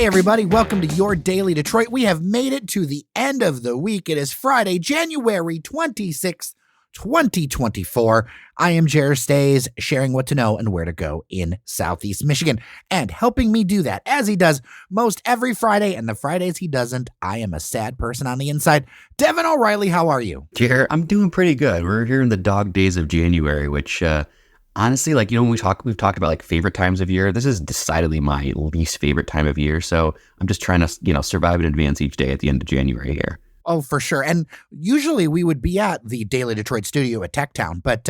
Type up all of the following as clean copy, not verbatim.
Hey everybody, welcome to your Daily Detroit. We have made it to the end of the week. It is Friday, January 26th, 2024. I am Jer Stays, sharing what to know and where to go in Southeast Michigan. And helping me do that, as he does most every Friday, and the Fridays he doesn't, I am a sad person on the inside. Devon O'Reilly, how are you? Jer, I'm doing pretty good. We're here in the dog days of January, which honestly, when we've talked about like favorite times of year, this is decidedly my least favorite time of year. So I'm just trying to, survive in advance each day at the end of January here. Oh, for sure. And usually we would be at the Daily Detroit studio at Techtown, but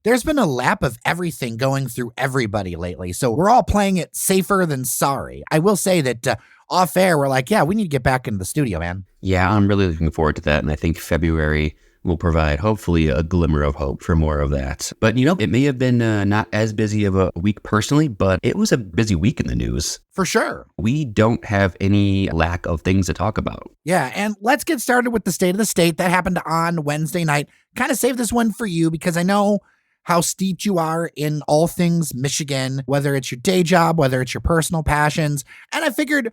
there's been a lap of everything going through everybody lately. So we're all playing it safer than sorry. I will say that off air, we're like, yeah, we need to get back into the studio, man. Yeah, I'm really looking forward to that. And I think February will provide hopefully a glimmer of hope for more of that. But, it may have been not as busy of a week personally, but it was a busy week in the news. For sure. We don't have any lack of things to talk about. Yeah, and let's get started with the state of the state. That happened on Wednesday night. Kind of saved this one for you because I know how steeped you are in all things Michigan, whether it's your day job, whether it's your personal passions. And I figured,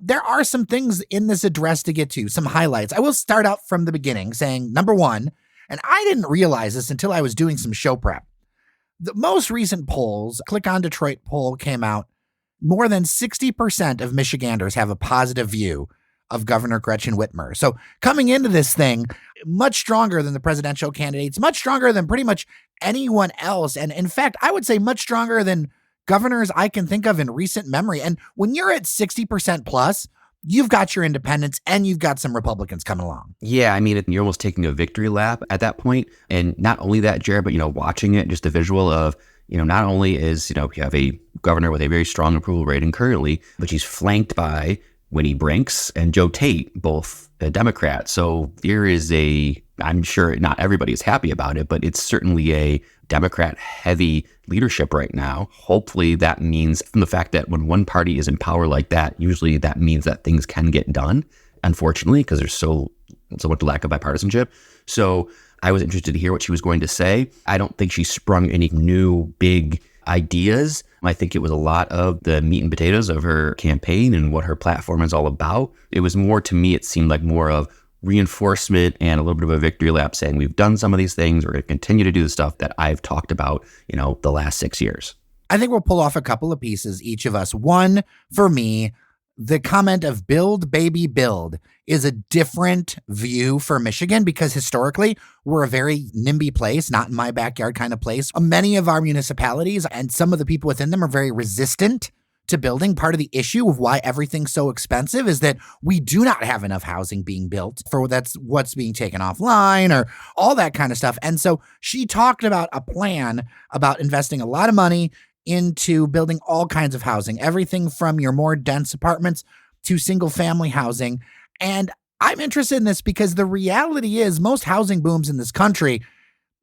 there are some things in this address to get to, some highlights. I will start out from the beginning saying, number one, and I didn't realize this until I was doing some show prep. The most recent polls, Click on Detroit poll came out, more than 60% of Michiganders have a positive view of Governor Gretchen Whitmer. So coming into this thing, much stronger than the presidential candidates, much stronger than pretty much anyone else. And in fact, I would say much stronger than governors I can think of in recent memory. And when you're at 60% plus, you've got your independents and you've got some Republicans coming along. Yeah, you're almost taking a victory lap at that point. And not only that, Jared, but, watching it, just the visual of, not only is, you have a governor with a very strong approval rating currently, but she's flanked by Winnie Brinks and Joe Tate, both a Democrat. So there is I'm sure not everybody is happy about it, but it's certainly a Democrat-heavy leadership right now. Hopefully that means, from the fact that when one party is in power like that, usually that means that things can get done, unfortunately, because there's so much lack of bipartisanship. So I was interested to hear what she was going to say. I don't think she sprung any new big ideas. I think it was a lot of the meat and potatoes of her campaign and what her platform is all about. It was more, to me, it seemed like more of reinforcement and a little bit of a victory lap saying we've done some of these things. We're going to continue to do the stuff that I've talked about, the last 6 years. I think we'll pull off a couple of pieces, each of us. One, for me, the comment of build, baby, build is a different view for Michigan because historically we're a very NIMBY place, not in my backyard kind of place. Many of our municipalities and some of the people within them are very resistant to building. Part of the issue of why everything's so expensive is that we do not have enough housing being built for that's what's being taken offline or all that kind of stuff. And so she talked about a plan about investing a lot of money into building all kinds of housing, everything from your more dense apartments to single family housing. And I'm interested in this because the reality is most housing booms in this country,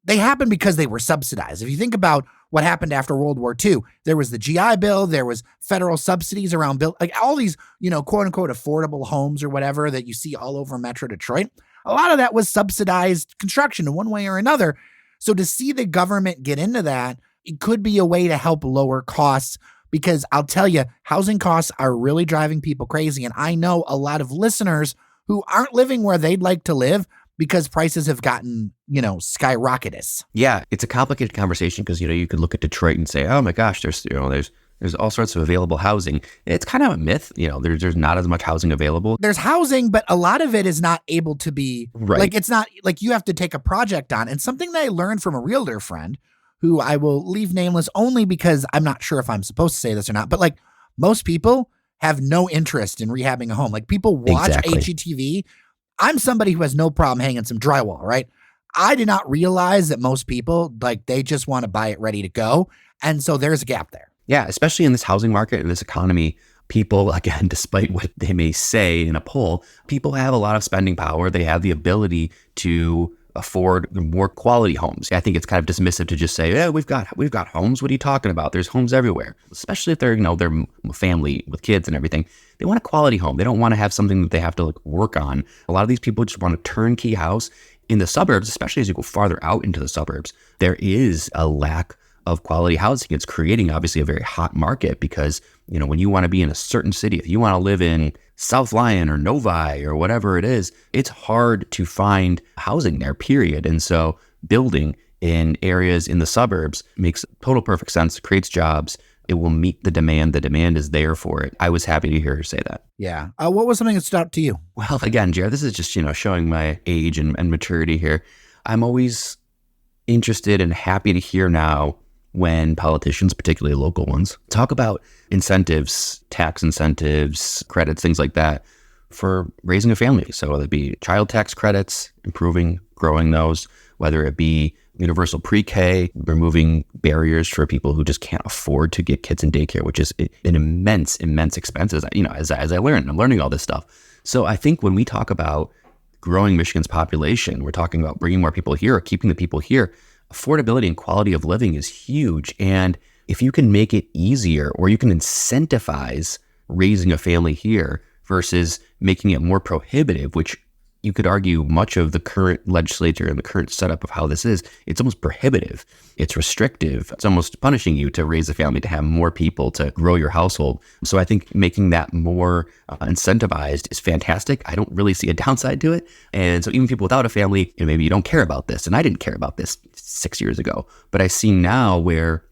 they happen because they were subsidized. If you think about what happened after World War II, there was the GI Bill, there was federal subsidies around like all these, quote unquote, affordable homes or whatever that you see all over Metro Detroit. A lot of that was subsidized construction in one way or another. So to see the government get into that, it could be a way to help lower costs because I'll tell you, housing costs are really driving people crazy. And I know a lot of listeners who aren't living where they'd like to live because prices have gotten, skyrocketed. Yeah, it's a complicated conversation because, you could look at Detroit and say, oh my gosh, there's all sorts of available housing. It's kind of a myth. There's not as much housing available. There's housing, but a lot of it is not able to be, right. Like it's not like you have to take a project on. And something that I learned from a realtor friend who I will leave nameless only because I'm not sure if I'm supposed to say this or not, but like most people have no interest in rehabbing a home. Like people watch Exactly. HGTV. I'm somebody who has no problem hanging some drywall, right? I did not realize that most people, they just want to buy it ready to go. And so there's a gap there. Yeah, especially in this housing market and this economy, people, again, despite what they may say in a poll, people have a lot of spending power. They have the ability to afford more quality homes. I think it's kind of dismissive to just say, yeah, we've got homes. What are you talking about? There's homes everywhere, especially if they're, they're family with kids and everything. They want a quality home. They don't want to have something that they have to work on. A lot of these people just want a turnkey house in the suburbs, especially as you go farther out into the suburbs. There is a lack of quality housing. It's creating obviously a very hot market because, when you want to be in a certain city, if you want to live in South Lyon or Novi or whatever it is, it's hard to find housing there, period. And so building in areas in the suburbs makes total perfect sense, creates jobs. It will meet the demand. The demand is there for it. I was happy to hear her say that. Yeah. What was something that stood out to you? Well, again, Jared, this is just, showing my age and maturity here. I'm always interested and happy to hear now when politicians, particularly local ones, talk about incentives, tax incentives, credits, things like that for raising a family. So whether it be child tax credits, improving, growing those, whether it be universal PreK, removing barriers for people who just can't afford to get kids in daycare, which is an immense expense. As I learn, I'm learning all this stuff. So I think when we talk about growing Michigan's population, we're talking about bringing more people here or keeping the people here. Affordability and quality of living is huge. And if you can make it easier or you can incentivize raising a family here versus making it more prohibitive, which you could argue much of the current legislature and the current setup of how this is, it's almost prohibitive. It's restrictive. It's almost punishing you to raise a family, to have more people, to grow your household. So I think making that more incentivized is fantastic. I don't really see a downside to it. And so even people without a family, maybe you don't care about this. And I didn't care about this 6 years ago. But I see now where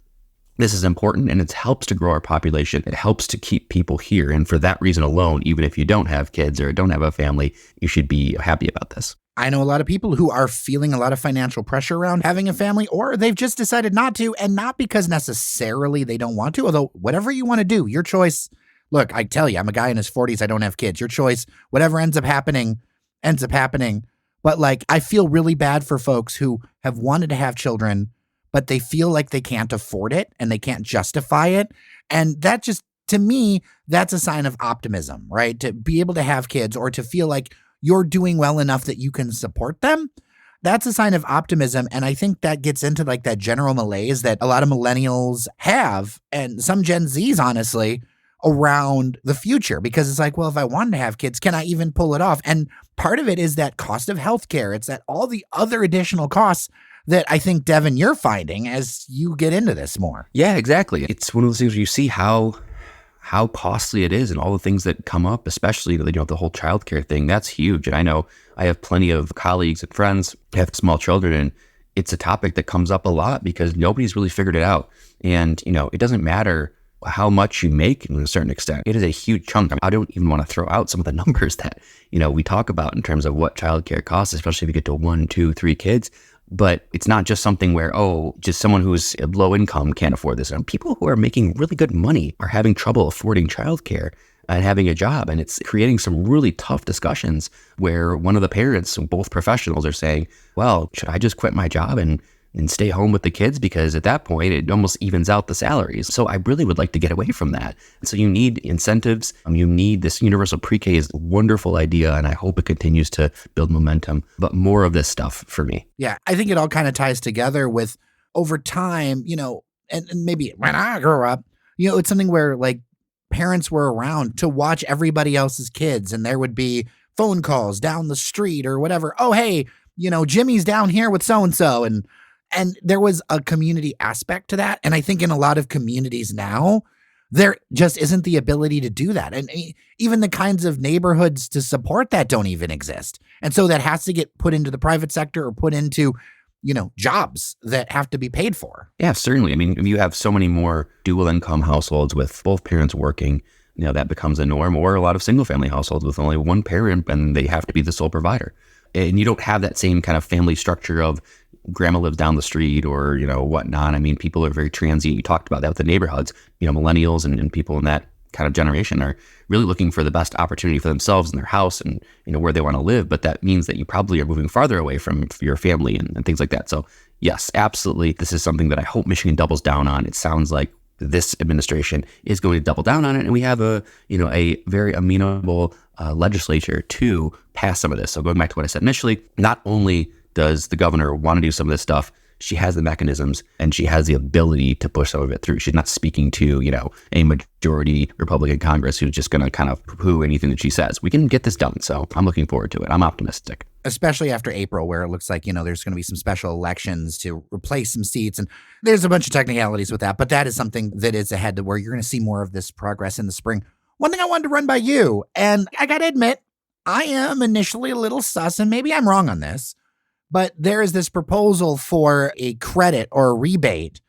this is important and it helps to grow our population. It helps to keep people here. And for that reason alone, even if you don't have kids or don't have a family, you should be happy about this. I know a lot of people who are feeling a lot of financial pressure around having a family, or they've just decided not to, and not because necessarily they don't want to, although whatever you want to do, your choice. Look, I tell you, I'm a guy in his 40s. I don't have kids. Your choice, whatever ends up happening, ends up happening. But I feel really bad for folks who have wanted to have children, but they feel like they can't afford it and they can't justify it. And that just, to me, that's a sign of optimism, right? To be able to have kids or to feel like you're doing well enough that you can support them. That's a sign of optimism. And I think that gets into that general malaise that a lot of millennials have, and some Gen Zs, honestly, around the future, because it's well, if I wanted to have kids, can I even pull it off? And part of it is that cost of healthcare. It's that all the other additional costs that I think, Devon, you're finding as you get into this more. Yeah, exactly. It's one of those things where you see how costly it is and all the things that come up, especially the whole childcare thing. That's huge. And I know I have plenty of colleagues and friends who have small children, and it's a topic that comes up a lot because nobody's really figured it out. And, it doesn't matter how much you make to a certain extent. It is a huge chunk. I don't even want to throw out some of the numbers that, we talk about in terms of what childcare costs, especially if you get to 1, 2, 3 kids. But it's not just something where, just someone who's low income can't afford this. And people who are making really good money are having trouble affording childcare and having a job. And it's creating some really tough discussions where one of the parents, both professionals, are saying, well, should I just quit my job and stay home with the kids? Because at that point, it almost evens out the salaries. So I really would like to get away from that. And so you need incentives. You need this universal PreK is a wonderful idea, and I hope it continues to build momentum. But more of this stuff for me. Yeah, I think it all kind of ties together with over time, and maybe when I grew up, it's something where parents were around to watch everybody else's kids, and there would be phone calls down the street or whatever. Oh, hey, Jimmy's down here with so-and-so. And there was a community aspect to that. And I think in a lot of communities now, there just isn't the ability to do that. And even the kinds of neighborhoods to support that don't even exist. And so that has to get put into the private sector or put into, jobs that have to be paid for. Yeah, certainly. I mean, if you have so many more dual income households with both parents working, that becomes a norm, or a lot of single family households with only one parent and they have to be the sole provider. And you don't have that same kind of family structure of grandma lives down the street or, whatnot. I mean, people are very transient. You talked about that with the neighborhoods, millennials and people in that kind of generation are really looking for the best opportunity for themselves and their house and, where they want to live. But that means that you probably are moving farther away from your family and things like that. So yes, absolutely. This is something that I hope Michigan doubles down on. It sounds like this administration is going to double down on it. And we have a very amenable legislature to pass some of this. So going back to what I said initially, not only does the governor want to do some of this stuff, she has the mechanisms and she has the ability to push some of it through. She's not speaking to, a majority Republican Congress who's just going to kind of poo-poo anything that she says. We can get this done. So I'm looking forward to it. I'm optimistic. Especially after April, where it looks like, there's going to be some special elections to replace some seats. And there's a bunch of technicalities with that, but that is something that is ahead to where you're going to see more of this progress in the spring. One thing I wanted to run by you, and I got to admit, I am initially a little sus, and maybe I'm wrong on this, but there is this proposal for a credit or a rebate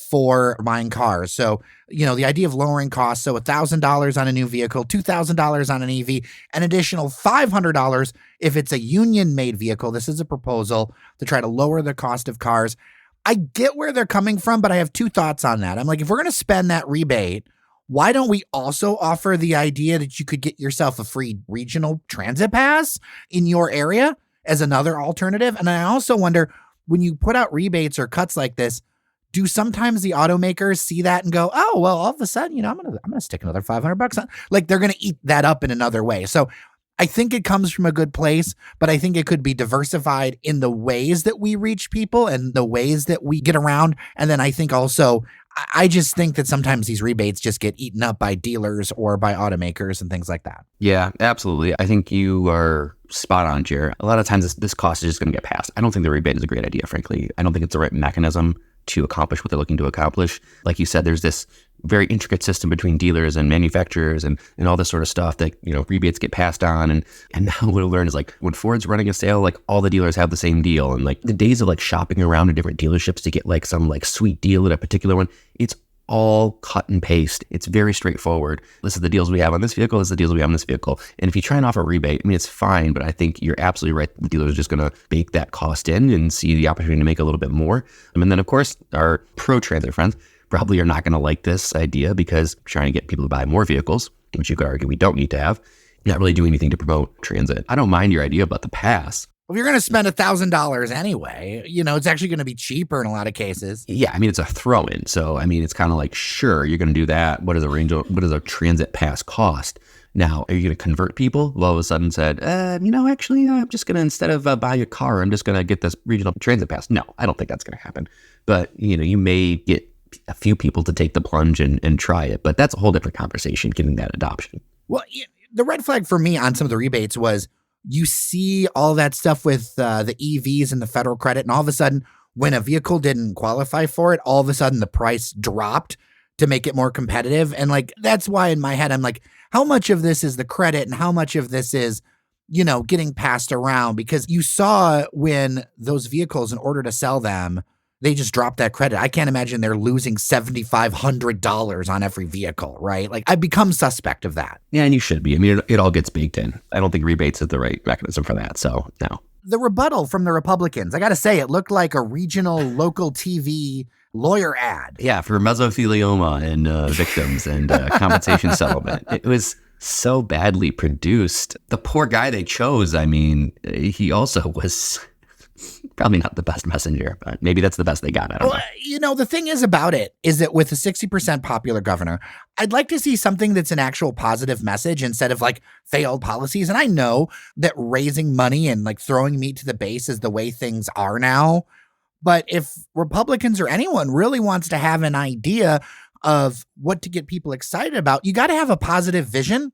for buying cars. So, the idea of lowering costs. So $1,000 on a new vehicle, $2,000 on an EV, an additional $500 if it's a union-made vehicle. This is a proposal to try to lower the cost of cars. I get where they're coming from, but I have two thoughts on that. I'm like, if we're going to spend that rebate, why don't we also offer the idea that you could get yourself a free regional transit pass in your area as another alternative? And I also wonder, when you put out rebates or cuts like this, do sometimes the automakers see that and go, oh, well, all of a sudden, I'm gonna stick another $500 on. Like, they're gonna eat that up in another way. So I think it comes from a good place, but I think it could be diversified in the ways that we reach people and the ways that we get around. And then I think also, I just think that sometimes these rebates just get eaten up by dealers or by automakers and things like that. Yeah, absolutely. I think you are spot on, Jer. A lot of times this cost is just going to get passed. I don't think the rebate is a great idea, frankly. I don't think it's the right mechanism to accomplish what they're looking to accomplish. Like you said, there's this very intricate system between dealers and manufacturers and all this sort of stuff that, rebates get passed on. And now what we'll learn is, like, when Ford's running a sale, like, all the dealers have the same deal. And like the days of like shopping around to different dealerships to get like some like sweet deal at a particular one, it's all cut and paste. It's very straightforward. This is the deals we have on this vehicle. This is the deals we have on this vehicle. And if you try and offer a rebate, it's fine, but I think you're absolutely right. The dealer is just going to bake that cost in and see the opportunity to make a little bit more. And then, of course, our pro-transit friends probably are not going to like this idea because trying to get people to buy more vehicles, which you could argue we don't need to have, not really doing anything to promote transit. I don't mind your idea about the pass. Well, if you're going to spend $1,000 anyway, it's actually going to be cheaper in a lot of cases. Yeah, it's a throw-in. So, it's kind of like, sure, you're going to do that. What does a transit pass cost? Now, are you going to convert people who all of a sudden said, actually, I'm just going to, instead of buying a car, I'm just going to get this regional transit pass? No, I don't think that's going to happen. But, you may get a few people to take the plunge and try it. But that's a whole different conversation, getting that adoption. Well, the red flag for me on some of the rebates was, you see all that stuff with the EVs and the federal credit, and all of a sudden, when a vehicle didn't qualify for it, all of a sudden the price dropped to make it more competitive. And like, that's why in my head, I'm like, how much of this is the credit and how much of this is, getting passed around? Because you saw when those vehicles, in order to sell them, they just dropped that credit. I can't imagine they're losing $7,500 on every vehicle, right? Like, I've become suspect of that. Yeah, and you should be. It all gets baked in. I don't think rebates is the right mechanism for that. So, no. The rebuttal from the Republicans, I got to say, it looked like a regional local TV lawyer ad. Yeah, for mesothelioma and victims and compensation settlement. It was so badly produced. The poor guy they chose, he also was probably not the best messenger, but maybe that's the best they got. I don't know. The thing is about it is that with a 60% popular governor, I'd like to see something that's an actual positive message instead of like failed policies. And I know that raising money and like throwing meat to the base is the way things are now. But if Republicans or anyone really wants to have an idea of what to get people excited about, you got to have a positive vision.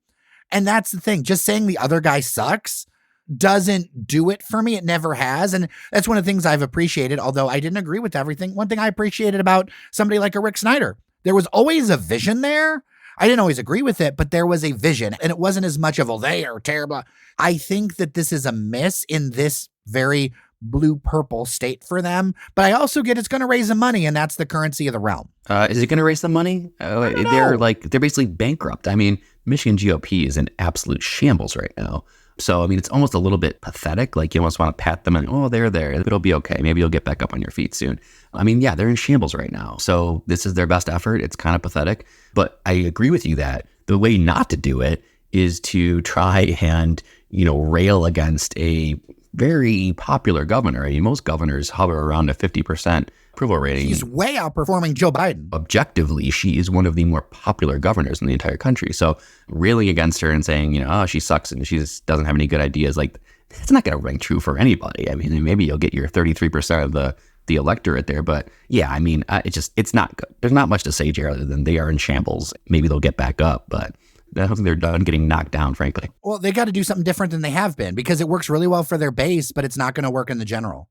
And that's the thing. Just saying the other guy sucks doesn't do it for me. It never has. And that's one of the things I've appreciated, although I didn't agree with everything. One thing I appreciated about somebody like a Rick Snyder, there was always a vision there. I didn't always agree with it, but there was a vision, and it wasn't as much of, oh, they are terrible. I think that this is a miss in this very blue-purple state for them, but I also get it's going to raise the money, and that's the currency of the realm. Is it going to raise the money? They're basically bankrupt. Michigan GOP is in absolute shambles right now. So, it's almost a little bit pathetic. Like, you almost want to pat them and, oh, they're there. It'll be okay. Maybe you'll get back up on your feet soon. They're in shambles right now. So this is their best effort. It's kind of pathetic. But I agree with you that the way not to do it is to try and, rail against a very popular governor. Most governors hover around a 50% approval rating. She's way outperforming Joe Biden. Objectively, she is one of the more popular governors in the entire country. So railing against her and saying, she sucks and she just doesn't have any good ideas, like, it's not going to ring true for anybody. Maybe you'll get your 33% of the the electorate there. But yeah, I mean, it's not good. There's not much to say, Jared, other than they are in shambles. Maybe they'll get back up, but I don't think they're done getting knocked down, frankly. Well, they got to do something different than they have been, because it works really well for their base, but it's not going to work in the general,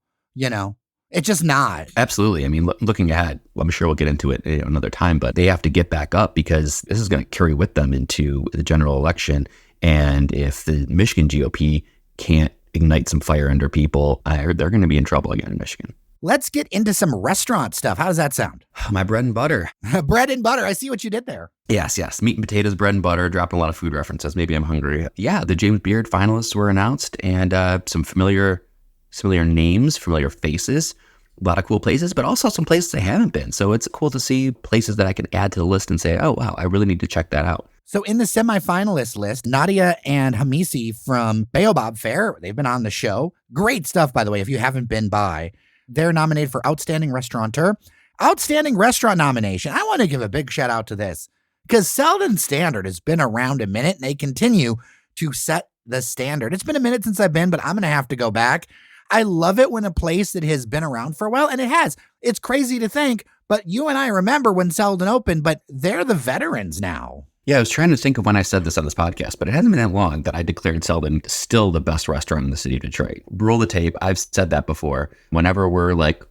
It's just not. Absolutely. I mean, looking ahead, I'm sure we'll get into it another time, but they have to get back up because this is going to carry with them into the general election. And if the Michigan GOP can't ignite some fire under people, they're going to be in trouble again in Michigan. Let's get into some restaurant stuff. How does that sound? My bread and butter. Bread and butter. I see what you did there. Yes. Meat and potatoes, bread and butter, dropping a lot of food references. Maybe I'm hungry. Yeah, the James Beard finalists were announced, and some familiar names, familiar faces, a lot of cool places, but also some places I haven't been. So it's cool to see places that I can add to the list and say, oh, wow, I really need to check that out. So in the semifinalist list, Nadia and Hamisi from Baobab Fair, they've been on the show. Great stuff, by the way, if you haven't been by. They're nominated for Outstanding Restaurateur. Outstanding Restaurant nomination. I want to give a big shout out to this, because Selden Standard has been around a minute, and they continue to set the standard. It's been a minute since I've been, but I'm going to have to go back. I love it when a place that has been around for a while, and it has. It's crazy to think, but you and I remember when Selden opened, but they're the veterans now. Yeah, I was trying to think of when I said this on this podcast, but it hasn't been that long that I declared Selden still the best restaurant in the city of Detroit. Roll the tape. I've said that before. Whenever we're like,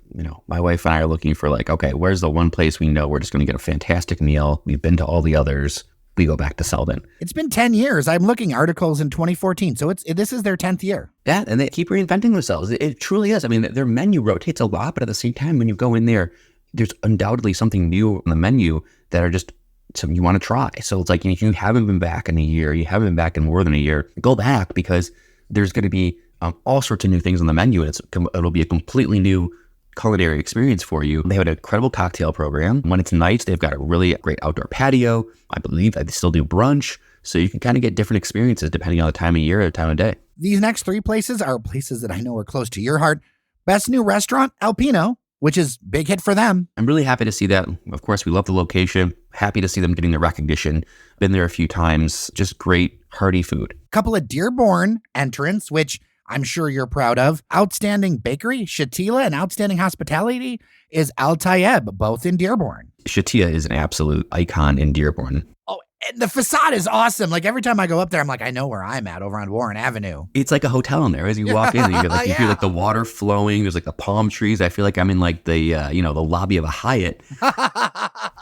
my wife and I are looking for like, okay, where's the one place we know we're just going to get a fantastic meal? We've been to all the others. We go back to Selden. It's been 10 years. I'm looking articles in 2014. So this is their 10th year. Yeah, and they keep reinventing themselves. It truly is. I mean, their menu rotates a lot, but at the same time, when you go in there, there's undoubtedly something new on the menu that are just something you want to try. So it's like, if you haven't been back in a year, you haven't been back in more than a year, go back, because there's going to be all sorts of new things on the menu, and it'll be a completely new culinary experience for you. They have an incredible cocktail program. When it's nights, they've got a really great outdoor patio. I believe that they still do brunch, so you can kind of get different experiences depending on the time of year or the time of day. These next three places are places that I know are close to your heart. Best new restaurant, Alpino, which is big hit for them. I'm really happy to see that. Of course, we love the location. Happy to see them getting the recognition. Been there a few times. Just great, hearty food. Couple of Dearborn entrants, which I'm sure you're proud of. Outstanding Bakery, Shatila, and Outstanding Hospitality is Al Tayeb, both in Dearborn. Shatia is an absolute icon in Dearborn. Oh, and the facade is awesome. Like every time I go up there, I'm like, I know where I'm at over on Warren Avenue. It's like a hotel in there. As you walk in, you feel like the water flowing. There's like the palm trees. I feel like I'm in like the the lobby of a Hyatt.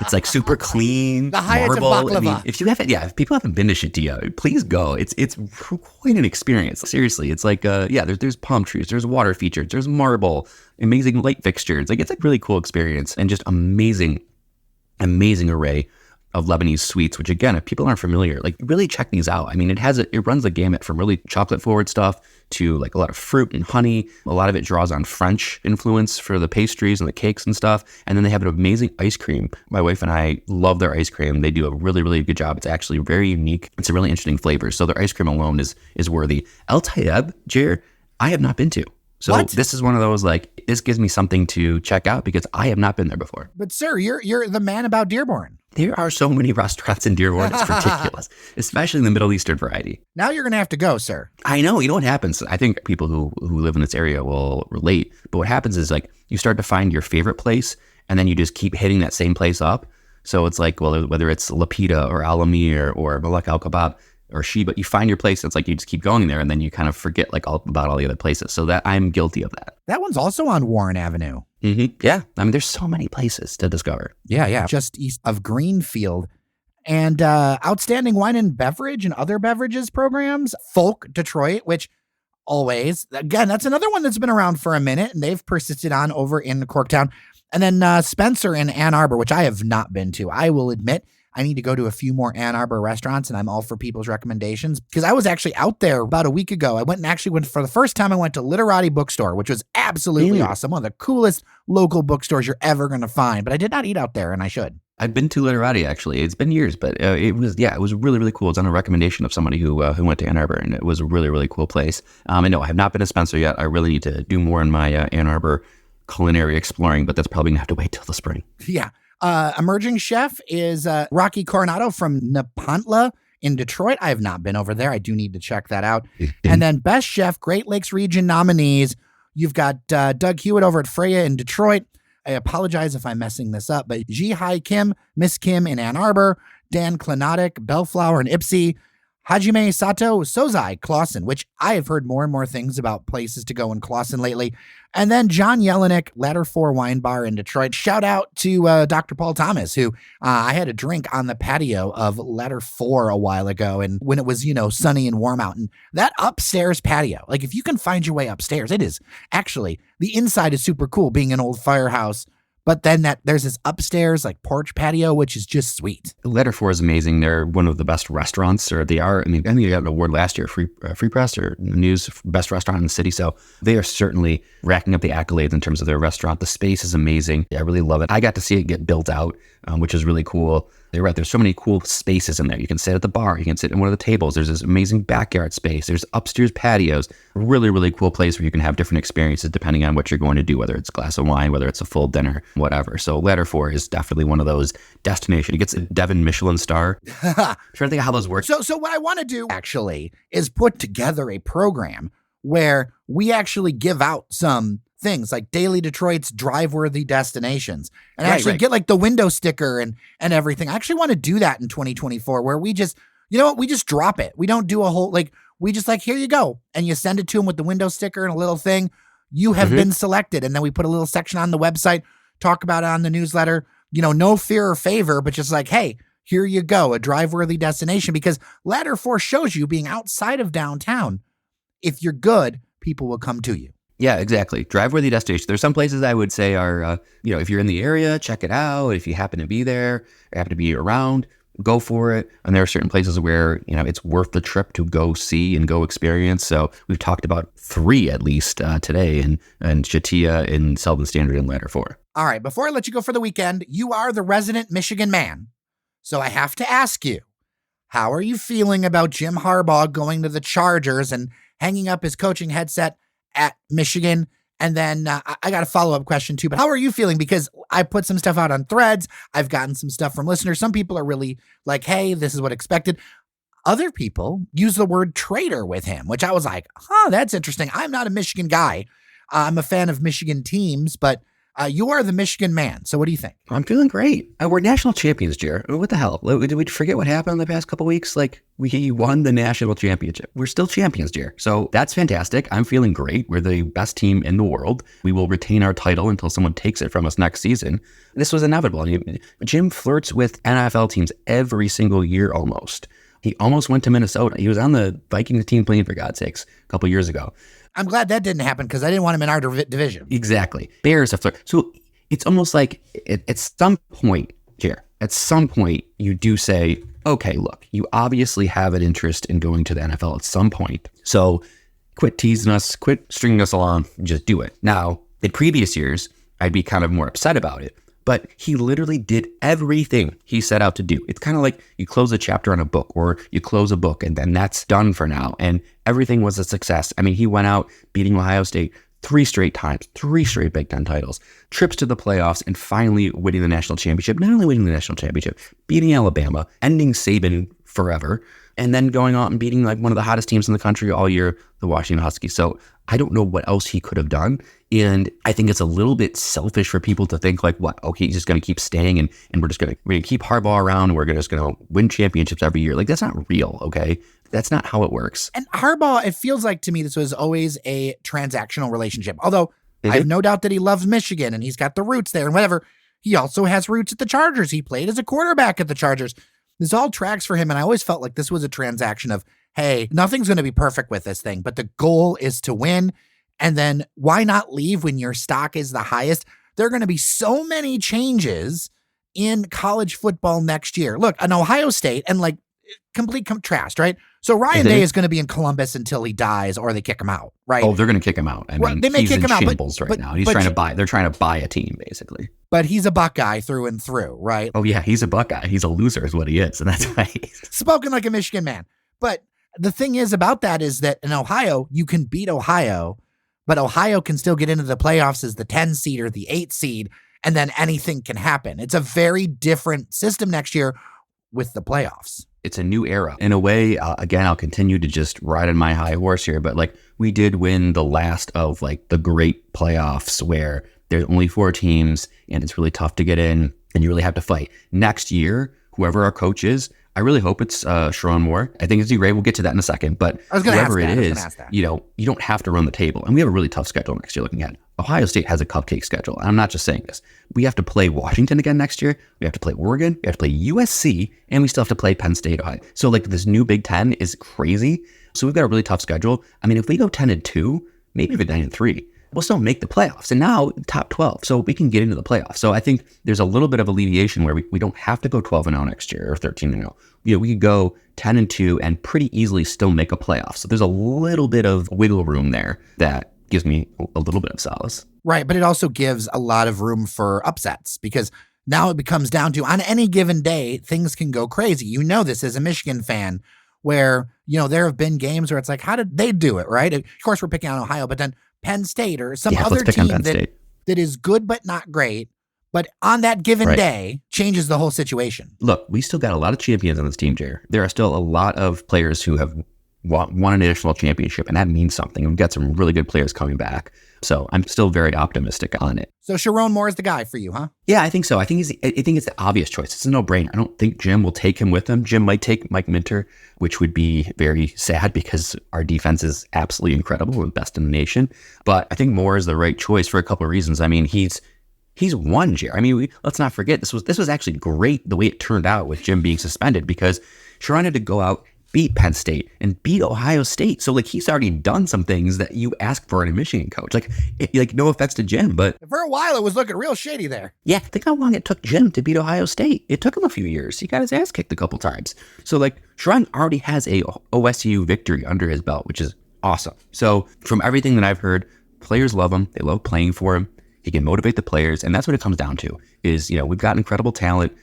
It's like super clean. The Hyatt's marble. of baklava. I mean, if people haven't been to Shatia, please go. It's quite an experience. Seriously, it's like there's palm trees, there's water features, there's marble, amazing light fixtures. Like it's a really cool experience, and just amazing array of Lebanese sweets, which again, if people aren't familiar, like really check these out. I mean, it runs the gamut from really chocolate forward stuff to like a lot of fruit and honey. A lot of it draws on French influence for the pastries and the cakes and stuff. And then they have an amazing ice cream. My wife and I love their ice cream. They do a really, really good job. It's actually very unique. It's a really interesting flavor. So their ice cream alone is worthy. El Tayeb, Jer, I have not been to. So This is one of those, like, this gives me something to check out because I have not been there before. But sir, you're the man about Dearborn. There are so many restaurants in Dearborn. It's ridiculous, especially in the Middle Eastern variety. Now you're going to have to go, sir. I know. You know what happens? I think people who live in this area will relate. But what happens is, like, you start to find your favorite place, and then you just keep hitting that same place up. So it's like, well, whether it's Lapita or Al-Amir or Malak Al-Kebab or Sheba, you find your place. It's like you just keep going there, and then you kind of forget like all about all the other places. So that I'm guilty of that. That one's also on Warren Avenue. Mm-hmm. Yeah. I mean, there's so many places to discover. Yeah. Just east of Greenfield. And Outstanding Wine and Beverage and Other Beverages programs, Folk Detroit, which always, again, that's another one that's been around for a minute, and they've persisted on over in Corktown. And then Spencer in Ann Arbor, which I have not been to. I will admit, I need to go to a few more Ann Arbor restaurants, and I'm all for people's recommendations because I was actually out there about a week ago. I went for the first time, I went to Literati Bookstore, which was absolutely awesome. One of the coolest local bookstores you're ever going to find, but I did not eat out there, and I should. I've been to Literati, actually. It's been years, but it was really, really cool. It's on a recommendation of somebody who went to Ann Arbor, and it was a really, really cool place. I know I have not been to Spencer yet. I really need to do more in my Ann Arbor culinary exploring, but that's probably going to have to wait till the spring. Yeah. Emerging chef is Rocky Coronado from Nepantla in Detroit. I have not been over there. I do need to check that out. And then best chef, Great Lakes region nominees. You've got Doug Hewitt over at Freya in Detroit. I apologize if I'm messing this up, but Ji Hai Kim, Miss Kim in Ann Arbor, Dan Klenotic, Bellflower in Ipsy, Hajime Sato, Sozai, Clawson, which I have heard more and more things about places to go in Clawson lately. And then John Jelinek, Ladder 4 Wine Bar in Detroit. Shout out to Dr. Paul Thomas, who I had a drink on the patio of Ladder 4 a while ago. And when it was, sunny and warm out, and that upstairs patio, like if you can find your way upstairs, it is actually, the inside is super cool being an old firehouse. But then there's this upstairs like porch patio, which is just sweet. Ladder 4 is amazing. They're one of the best restaurants, or they are. I think they got an award last year, Free Press or News Best Restaurant in the city. So they are certainly racking up the accolades in terms of their restaurant. The space is amazing. I really love it. I got to see it get built out, which is really cool. They're right. There's so many cool spaces in there. You can sit at the bar. You can sit in one of the tables. There's this amazing backyard space. There's upstairs patios. Really, really cool place where you can have different experiences depending on what you're going to do, whether it's a glass of wine, whether it's a full dinner, whatever. So Ladder 4 is definitely one of those destinations. It gets a Devon Michelin star. I'm trying to think of how those work. So what I want to do actually is put together a program where we actually give out some things like Daily Detroit's drive-worthy destinations and actually get like the window sticker and everything. I actually want to do that in 2024 where we just, we just drop it. We don't do a whole, we just here you go. And you send it to them with the window sticker and a little thing. You have been selected. And then we put a little section on the website, talk about it on the newsletter, no fear or favor, but just hey, here you go, a drive-worthy destination, because Ladder 4 shows you being outside of downtown. If you're good, people will come to you. Yeah, exactly. Drive-worthy destination. There's some places I would say are, if you're in the area, check it out. If you happen to be there or happen to be around, go for it. And there are certain places where, it's worth the trip to go see and go experience. So we've talked about 3 at least today, and Shatia in Selden Standard and Ladder 4. All right. Before I let you go for the weekend, you are the resident Michigan man. So I have to ask you, how are you feeling about Jim Harbaugh going to the Chargers and hanging up his coaching headset at Michigan? And then I got a follow-up question too, but how are you feeling? Because I put some stuff out on Threads. I've gotten some stuff from listeners. Some people are really like, hey, this is what expected. Other people use the word traitor with him, which I was like, that's interesting. I'm not a Michigan guy. I'm a fan of Michigan teams, but you are the Michigan man. So what do you think? I'm feeling great. We're national champions, Jer. What the hell? Did we forget what happened in the past couple of weeks? We won the national championship. We're still champions, Jer. So that's fantastic. I'm feeling great. We're the best team in the world. We will retain our title until someone takes it from us next season. This was inevitable. Jim flirts with NFL teams every single year almost. He almost went to Minnesota. He was on the Vikings team playing, for God's sakes, a couple years ago. I'm glad that didn't happen because I didn't want him in our division. Exactly. Bears have flirt. So it's almost like at some point, Jer, at some point you do say, okay, look, you obviously have an interest in going to the NFL at some point. So quit teasing us, quit stringing us along, just do it. Now, in previous years, I'd be kind of more upset about it. But he literally did everything he set out to do. It's kind of like you close a chapter on a book, or you close a book and then that's done for now. And everything was a success. I mean, he went out beating Ohio State 3 straight times, 3 straight Big Ten titles, trips to the playoffs, and finally winning the national championship. Not only winning the national championship, beating Alabama, ending Saban forever, and then going out and beating one of the hottest teams in the country all year, the Washington Huskies. So I don't know what else he could have done. And I think it's a little bit selfish for people to think okay, he's just going to keep staying and we're going to keep Harbaugh around and we're just going to win championships every year. That's not real, okay? That's not how it works. And Harbaugh, it feels like to me this was always a transactional relationship. Although I have no doubt that he loves Michigan and he's got the roots there and whatever. He also has roots at the Chargers. He played as a quarterback at the Chargers. This all tracks for him. And I always felt like this was a transaction of, hey, nothing's going to be perfect with this thing, but the goal is to win. And then why not leave when your stock is the highest? There are going to be so many changes in college football next year. Look, an Ohio State and complete contrast, right? So Ryan Day is going to be in Columbus until he dies or they kick him out, right? Oh, they're going to kick him out. I mean, they may kick him out, shambles right now. They're trying to buy a team, basically. But he's a Buckeye through and through, right? Oh, yeah, he's a Buckeye. He's a loser is what he is. And that's why spoken like a Michigan man. But the thing is about that is that in Ohio, you can beat Ohio, but Ohio can still get into the playoffs as the 10 seed or the 8 seed, and then anything can happen. It's a very different system next year with the playoffs. It's a new era. In a way, again, I'll continue to just ride on my high horse here, but like we did win the last of like the great playoffs where there's only 4 teams and it's really tough to get in and you really have to fight. Next year, whoever our coach is, I really hope it's Sharon Moore. I think it's great. We'll get to that in a second. But whoever it is, you know, you don't have to run the table. And we have a really tough schedule next year looking at it. Ohio State has a cupcake schedule. I'm not just saying this. We have to play Washington again next year. We have to play Oregon. We have to play USC. And we still have to play Penn State, Ohio. So like this new Big Ten is crazy. So we've got a really tough schedule. I mean, if we go 10-2, maybe even 9-3, we'll still make the playoffs. And now top 12. So we can get into the playoffs. So I think there's a little bit of alleviation where we don't have to go 12-0 next year or 13-0. You know, we could go 10-2 and pretty easily still make a playoff. So there's a little bit of wiggle room there that gives me a little bit of solace. Right. But it also gives a lot of room for upsets because now it becomes down to on any given day, things can go crazy. You know this as a Michigan fan where, you know, there have been games where it's like, how did they do it? Right. Of course, we're picking on Ohio, but then Penn State or some other team that is good but not great, but on that given day changes the whole situation. Look, we still got a lot of champions on this team, Jer. There are still a lot of players who have won an additional championship, and that means something. We've got some really good players coming back. So I'm still very optimistic on it. So Sharon Moore is the guy for you, huh? Yeah, I think so. I think it's the obvious choice. It's a no-brainer. I don't think Jim will take him with him. Jim might take Mike Minter, which would be very sad because our defense is absolutely incredible. We're the best in the nation. But I think Moore is the right choice for a couple of reasons. I mean, he's won, Jer. I mean, let's not forget, this was actually great the way it turned out with Jim being suspended because Sharon had to go out, beat Penn State and beat Ohio State. So like he's already done some things that you ask for in a Michigan coach. Like no offense to Jim, but for a while it was looking real shady there. Yeah, think how long it took Jim to beat Ohio State. It took him a few years. He got his ass kicked a couple times. So like Sharon already has a OSU victory under his belt, which is awesome. So from everything that I've heard, players love him. They love playing for him. He can motivate the players, and that's what it comes down to. Is we've got incredible talent.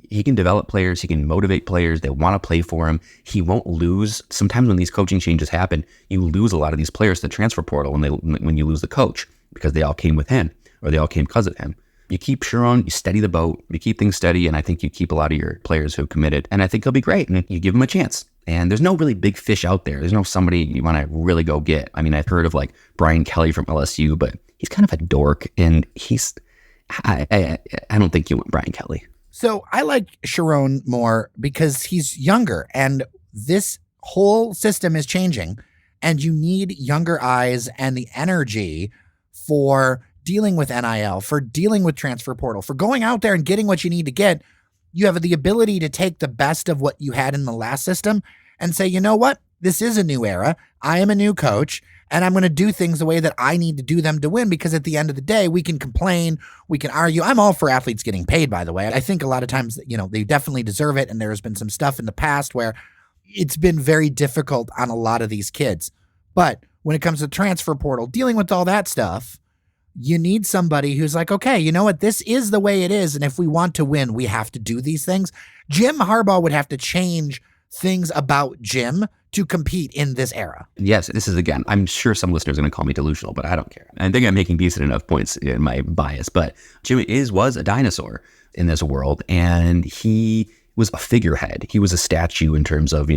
He can develop players. He can motivate players. They want to play for him. He won't lose. Sometimes when these coaching changes happen, you lose a lot of these players to the transfer portal when you lose the coach because they all came with him or they all came because of him. You keep Sharon, you steady the boat, you keep things steady, and I think you keep a lot of your players who have committed, and I think he'll be great, and you give him a chance. And there's no really big fish out there. There's no somebody you want to really go get. I mean, I've heard of like Brian Kelly from LSU, but he's kind of a dork, and I don't think you want Brian Kelly. So I like Sharon more because he's younger and this whole system is changing and you need younger eyes and the energy for dealing with NIL, for dealing with transfer portal, for going out there and getting what you need to get. You have the ability to take the best of what you had in the last system and say, you know what? This is a new era. I am a new coach. And I'm going to do things the way that I need to do them to win, because at the end of the day, we can complain, we can argue. I'm all for athletes getting paid, by the way. I think a lot of times, they definitely deserve it. And there's been some stuff in the past where it's been very difficult on a lot of these kids. But when it comes to transfer portal, dealing with all that stuff, you need somebody who's like, okay, you know what? This is the way it is. And if we want to win, we have to do these things. Jim Harbaugh would have to change things about Jim to compete in this era. Yes, this is, again, I'm sure some listeners are going to call me delusional, but I don't care. I think I'm making decent enough points in my bias, but Jim was a dinosaur in this world, and he was a figurehead. He was a statue in terms of,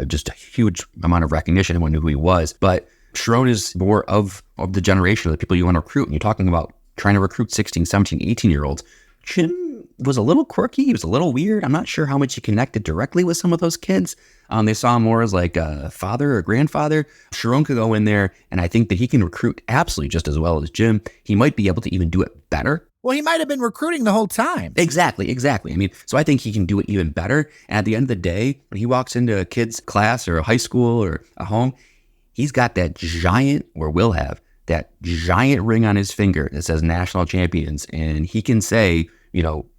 just a huge amount of recognition. Everyone knew who he was, but Sharon is more of the generation of the people you want to recruit. And you're talking about trying to recruit 16, 17, 18-year-olds. Jim was a little quirky. He was a little weird. I'm not sure how much he connected directly with some of those kids. They saw him more as like a father or grandfather. Sharon could go in there, and I think that he can recruit absolutely just as well as Jim. He might be able to even do it better. Well, he might have been recruiting the whole time. Exactly. I mean, so I think he can do it even better. And at the end of the day, when he walks into a kid's class or a high school or a home, he's got that giant, or will have, that giant ring on his finger that says national champions. And he can say,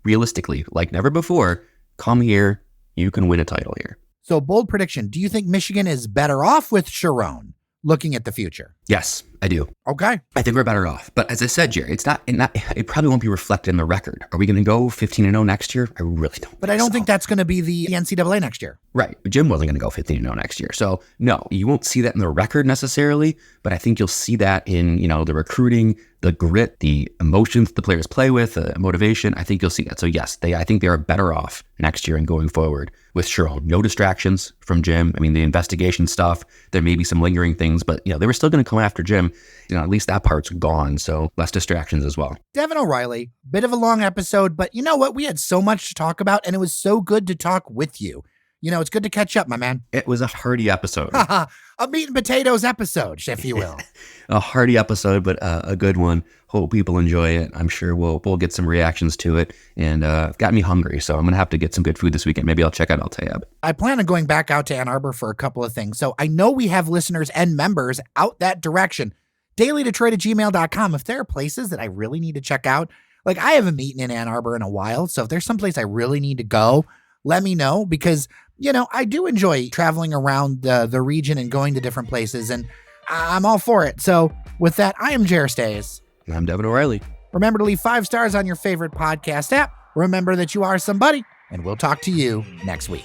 realistically, like never before, come here, you can win a title here. So bold prediction. Do you think Michigan is better off with Sharon looking at the future? Yes, I do. Okay. I think we're better off. But as I said, Jerry, it probably won't be reflected in the record. Are we going to go 15-0 next year? I really don't. But I don't think that's going to be the NCAA next year. Right. Jim wasn't going to go 15-0 next year. So no, you won't see that in the record necessarily, but I think you'll see that in, the recruiting, the grit, the emotions the players play with, the motivation. I think you'll see that. So yes, I think they are better off next year and going forward with Sherrone. No distractions from Jim. I mean, the investigation stuff, there may be some lingering things, but they were still going to come after Jim. At least that part's gone. So less distractions as well. Devon O'Reilly, bit of a long episode, but you know what? We had so much to talk about, and it was so good to talk with you. It's good to catch up, my man. It was a hearty episode. A meat and potatoes episode, if you will. A hearty episode, but a good one. Hope people enjoy it. I'm sure we'll get some reactions to it, and got me hungry, so I'm going to have to get some good food this weekend. Maybe I'll check out Altab. I plan on going back out to Ann Arbor for a couple of things, so I know we have listeners and members out that direction. dailydetroit@gmail.com. If there are places that I really need to check out, like I haven't eaten in Ann Arbor in a while, so if there's someplace I really need to go, let me know, because I do enjoy traveling around the region and going to different places, and I'm all for it. So with that, I am Jer Stays. And I'm Devon O'Reilly. Remember to leave 5 stars on your favorite podcast app. Remember that you are somebody, and we'll talk to you next week.